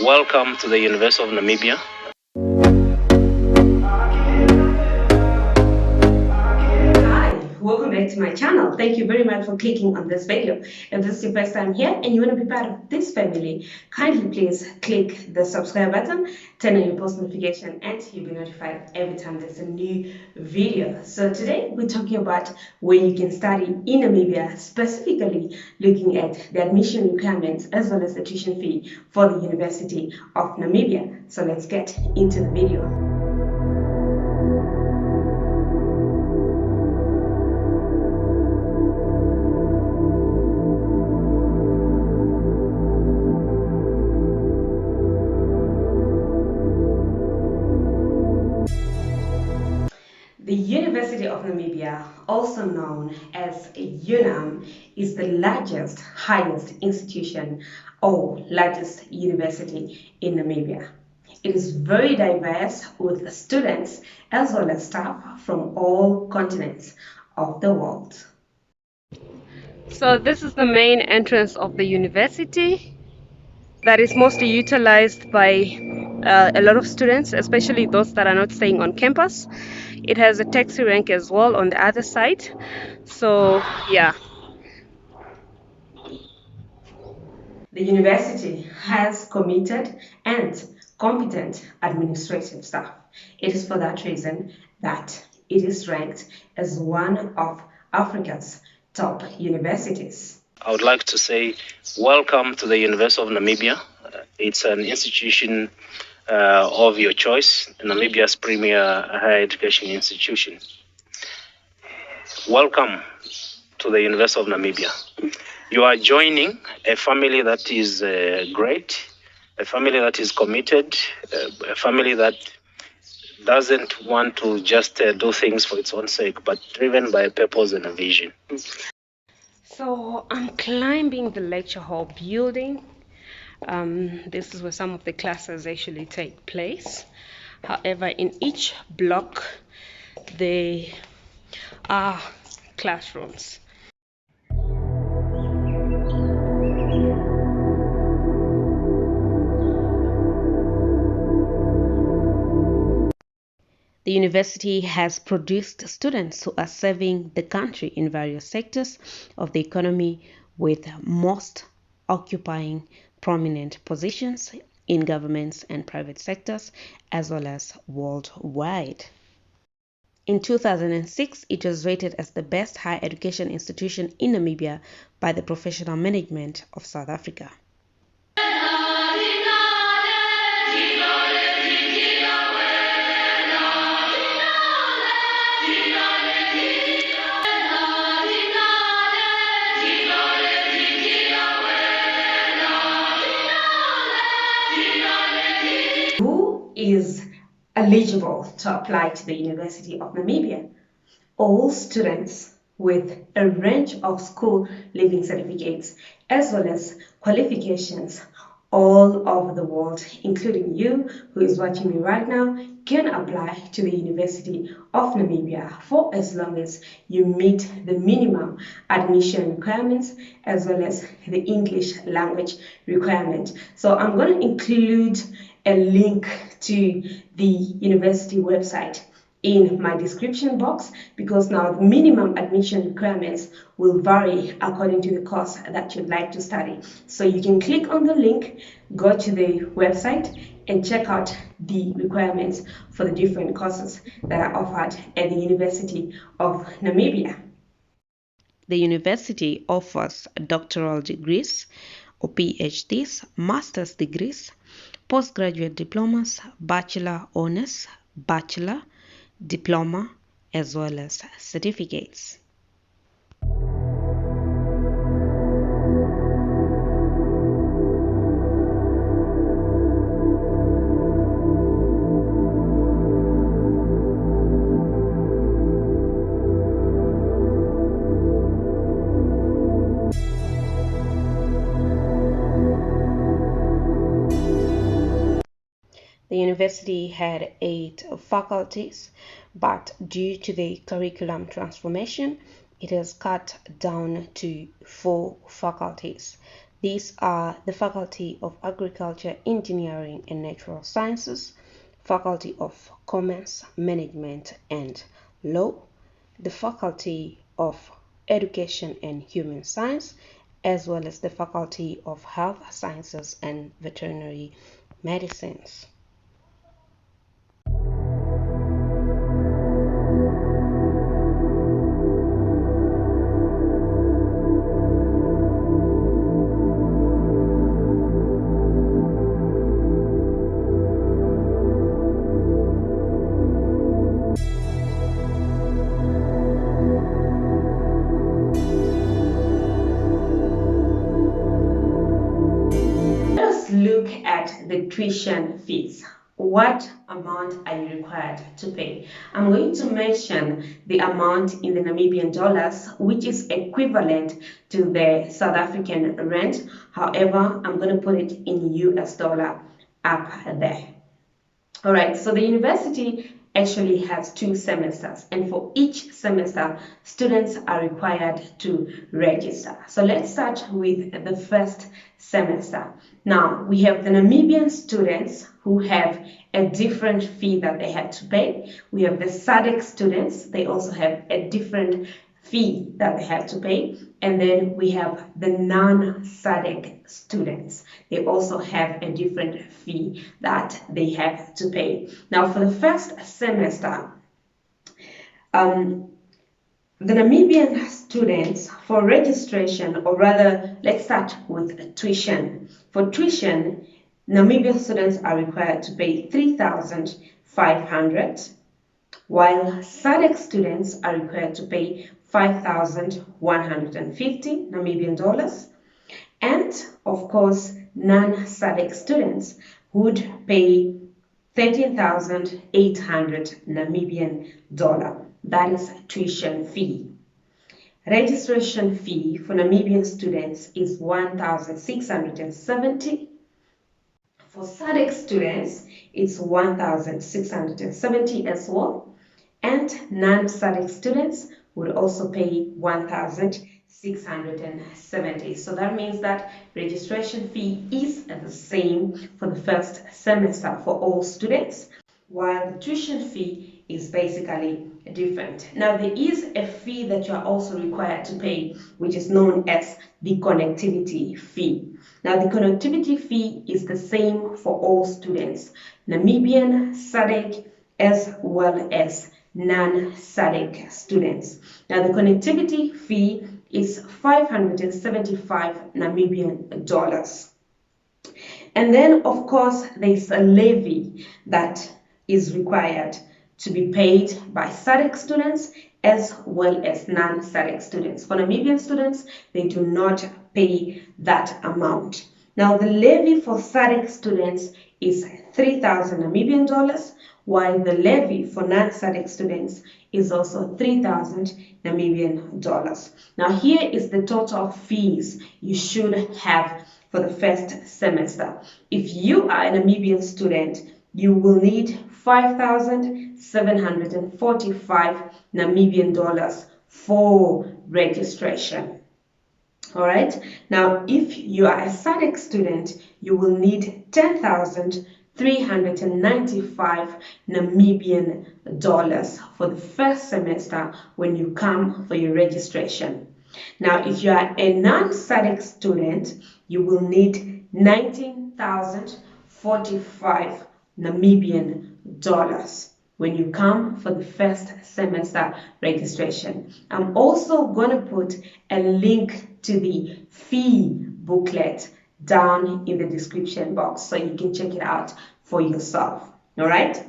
Welcome to the University of Namibia. Welcome back to my channel. Thank you very much for clicking on this video. If this is your first time here and you want to be part of this family, kindly please click the subscribe button, turn on your post notification, and you'll be notified every time there's a new video. So today we're talking about where you can study in Namibia, specifically looking at the admission requirements as well as the tuition fee for the University of Namibia. So let's get into the video. The University of Namibia, also known as Unam, is the largest, highest institution or largest university in Namibia. It is very diverse with students as well as staff from all continents of the world. So this is the main entrance of the university that is mostly utilized by a lot of students, especially those that are not staying on campus. It has a taxi rank as well on the other side. So yeah. The university has committed and competent administrative staff. It is for that reason that it is ranked as one of Africa's top universities. I would like to say welcome to the University of Namibia. It's an institution of your choice, Namibia's premier higher education institution. Welcome to the University of Namibia. You are joining a family that is great, a family that is committed, a family that doesn't want to just do things for its own sake, but driven by a purpose and a vision. So I'm climbing the lecture hall building. This is where some of the classes actually take place. However, in each block there are classrooms. The university has produced students who are serving the country in various sectors of the economy, with most occupying prominent positions in governments and private sectors, as well as worldwide. In 2006, it was rated as the best higher education institution in Namibia by the Professional Management of South Africa. Who is eligible to apply to the University of Namibia? All students with a range of school leaving certificates as well as qualifications all over the world, including you who is watching me right now, can apply to the University of Namibia for as long as you meet the minimum admission requirements as well as the English language requirement. So I'm going to include a link to the university website in my description box, because now the minimum admission requirements will vary according to the course that you'd like to study. So you can click on the link, go to the website and check out the requirements for the different courses that are offered at the University of Namibia. The university offers doctoral degrees or PhDs, master's degrees, postgraduate diplomas, bachelor honors, bachelor, diploma, as well as certificates. The university had 8 faculties, but due to the curriculum transformation, it has cut down to 4 faculties. These are the Faculty of Agriculture, Engineering and Natural Sciences, Faculty of Commerce, Management and Law, the Faculty of Education and Human Science, as well as the Faculty of Health Sciences and Veterinary Medicines. Look at the tuition fees. What amount are you required to pay? I'm going to mention the amount in the Namibian dollars, which is equivalent to the South African rand. However, I'm going to put it in US dollar up there. All right, so the university actually has 2 semesters, and for each semester, students are required to register. So let's start with the first semester. Now, we have the Namibian students who have a different fee that they have to pay. We have the SADC students, they also have a different fee that they have to pay. And then we have the non-SADC students. They also have a different fee that they have to pay. Now, for the first semester, the Namibian students, for registration, or rather, let's start with tuition. For tuition, Namibian students are required to pay 3,500, while SADC students are required to pay 5,150 Namibian dollars. And of course, non-SADC students would pay 13,800 Namibian dollar. That is tuition fee. Registration fee for Namibian students is 1,670. For SADC students, it's 1,670 as well. And non-SADC students would also pay 1,670. So that means that registration fee is the same for the first semester for all students, while the tuition fee is basically different. Now, there is a fee that you are also required to pay, which is known as the connectivity fee. Now, the connectivity fee is the same for all students, Namibian, SADC, as well as non-SADC students. Now, the connectivity fee is 575 Namibian dollars. And then, of course, there's a levy that is required to be paid by SADC students as well as non-SADC students. For Namibian students, they do not pay that amount. Now, the levy for SADC students is 3,000 Namibian dollars, while the levy for non-SADC students is also 3,000 Namibian dollars. Now, here is the total fees you should have for the first semester. If you are a Namibian student, you will need 5,745 Namibian dollars for registration. All right. Now, if you are a SADC student, you will need 10,395 Namibian dollars for the first semester when you come for your registration. Now, if you are a non-SADC student, you will need 19,045 Namibian dollars when you come for the first semester registration. I'm also going to put a link to the fee booklet down in the description box so you can check it out for yourself. All right.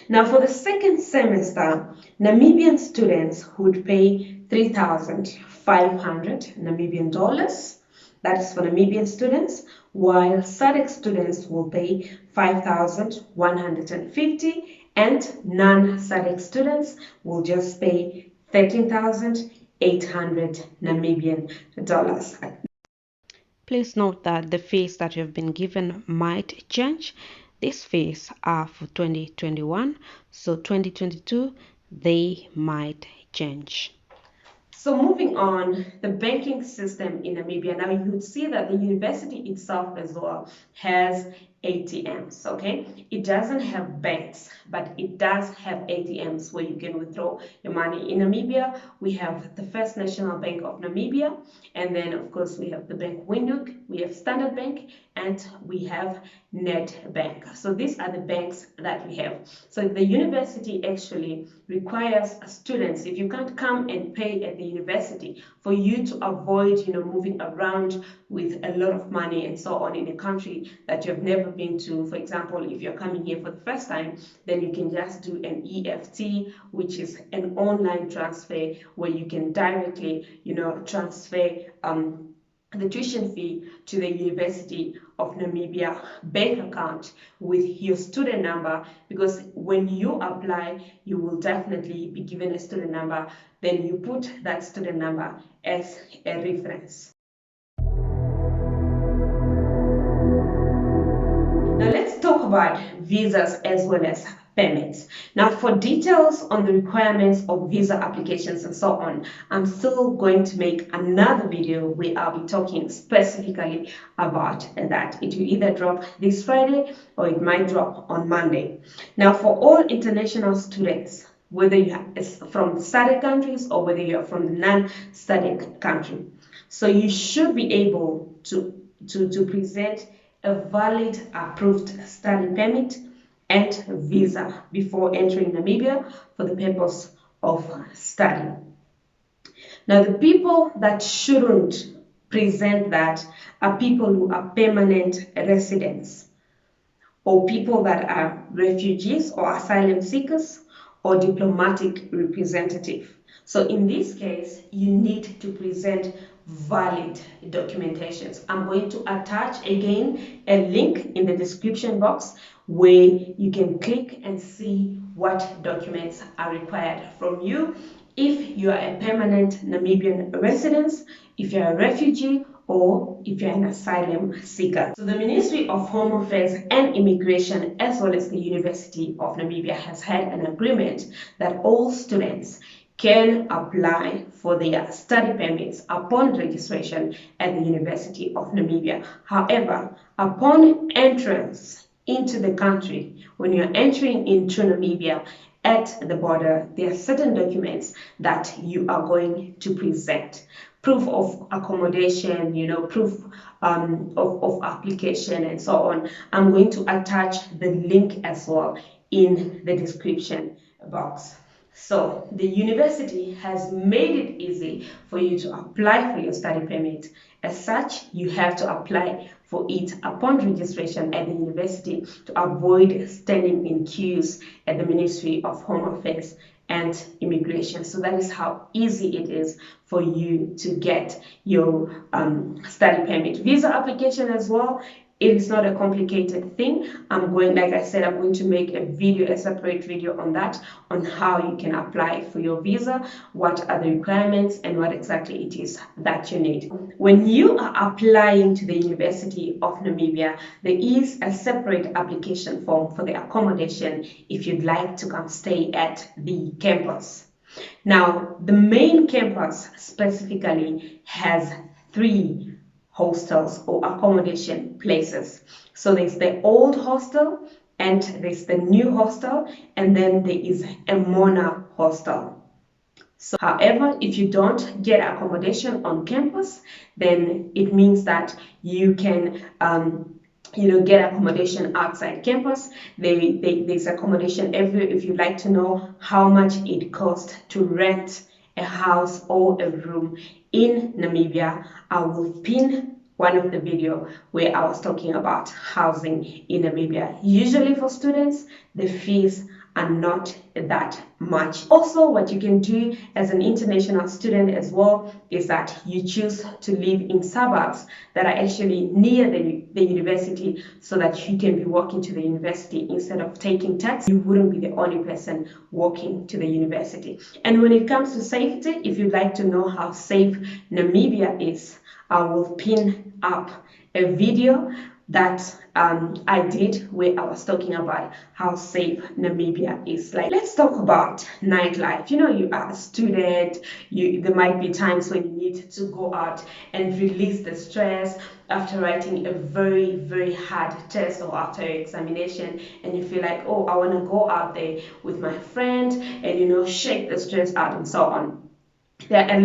Now, for the second semester, Namibian students would pay 3,500 Namibian dollars. That is for Namibian students, while SADC students will pay 5,150 and non-SADC students will just pay 13,800 Namibian dollars. Please note that the fees that you have been given might change. These fees are for 2021, so 2022 they might change. So moving on, the banking system in Namibia. Now you would see that the university itself as well has ATMs, okay? It doesn't have banks, but it does have ATMs where you can withdraw your money. In Namibia, we have the First National Bank of Namibia, and then of course we have the bank Windhoek, we have Standard Bank, and we have Nedbank. So these are the banks that we have. So the university actually requires students, if you can't come and pay at the university, for you to avoid, moving around with a lot of money and so on in a country that you have never been to. For example, if you're coming here for the first time, then you can just do an EFT, which is an online transfer where you can directly, transfer the tuition fee to the University of Namibia bank account with your student number, because when you apply, you will definitely be given a student number. Then you put that student number as a reference. Now let's talk about visas as well as permits. Now for details on the requirements of visa applications and so on, I'm still going to make another video where I'll be talking specifically about that. It will either drop this Friday or it might drop on Monday. Now for all international students, whether you are from study countries or whether you are from the non-study country, so you should be able to present a valid approved study permit and visa before entering Namibia for the purpose of study. Now the people that shouldn't present that are people who are permanent residents, or people that are refugees or asylum seekers or diplomatic representative. So in this case, you need to present valid documentations. I'm going to attach again a link in the description box where you can click and see what documents are required from you if you are a permanent Namibian resident, if you're a refugee, or if you're an asylum seeker. So the Ministry of Home Affairs and Immigration, as well as the University of Namibia, has had an agreement that all students can apply for their study permits upon registration at the University of Namibia. However, upon entrance into the country, when you're entering into Namibia at the border, there are certain documents that you are going to present. Proof of accommodation, proof of application and so on. I'm going to attach the link as well in the description box. So the university has made it easy for you to apply for your study permit. As such, you have to apply for it upon registration at the university to avoid standing in queues at the Ministry of Home Affairs and Immigration. So that is how easy it is for you to get your study permit. Visa application as well, it is not a complicated thing. Like I said, I'm going to make a separate video on that, on how you can apply for your visa, what are the requirements, and what exactly it is that you need. When you are applying to the University of Namibia, there is a separate application form for the accommodation if you'd like to come stay at the campus. Now, the main campus specifically has 3 hostels or accommodation places. So there's the old hostel, and there's the new hostel, and then there is a Mona hostel. So, however, if you don't get accommodation on campus, then it means that you can get accommodation outside campus. There's accommodation everywhere. If you'd like to know how much it costs to rent a house or a room in Namibia, I will pin one of the video where I was talking about housing in Namibia. Usually for students, the fees are not that much. Also, what you can do as an international student as well is that you choose to live in suburbs that are actually near the university, so that you can be walking to the university instead of taking taxi. You wouldn't be the only person walking to the university. And when it comes to safety, if you'd like to know how safe Namibia is, I will pin up a video that I did, where I was talking about how safe Namibia is. Like, let's talk about nightlife. You know, you are a student, there might be times when you need to go out and release the stress after writing a very, very hard test or after your examination, and you feel like, oh, I want to go out there with my friend and, you know, shake the stress out and so on. There are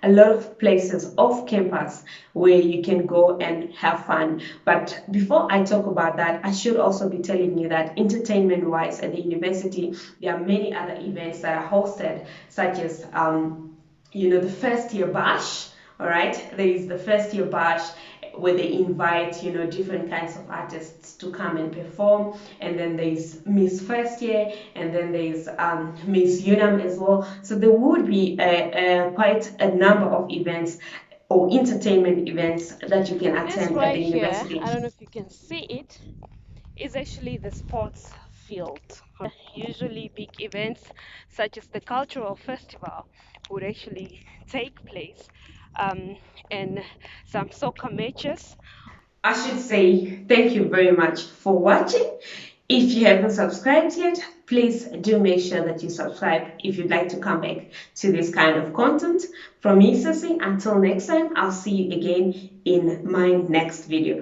a lot of places off campus where you can go and have fun. But before I talk about that, I should also be telling you that entertainment wise at the university, there are many other events that are hosted, such as the first year bash. All right, there is the first year bash where they invite different kinds of artists to come and perform, and then there's Miss First Year, and then there's Miss Unam as well. So there would be quite a number of events or entertainment events that you can This attend at right the here, university. I don't know if you can see it, is actually the sports field. Usually big events such as the cultural festival would actually take place, and some soccer matches. I should say thank you very much for watching. If you haven't subscribed yet, please do make sure that you subscribe if you'd like to come back to this kind of content. From me, Sissy, until next time, I'll see you again in my next video.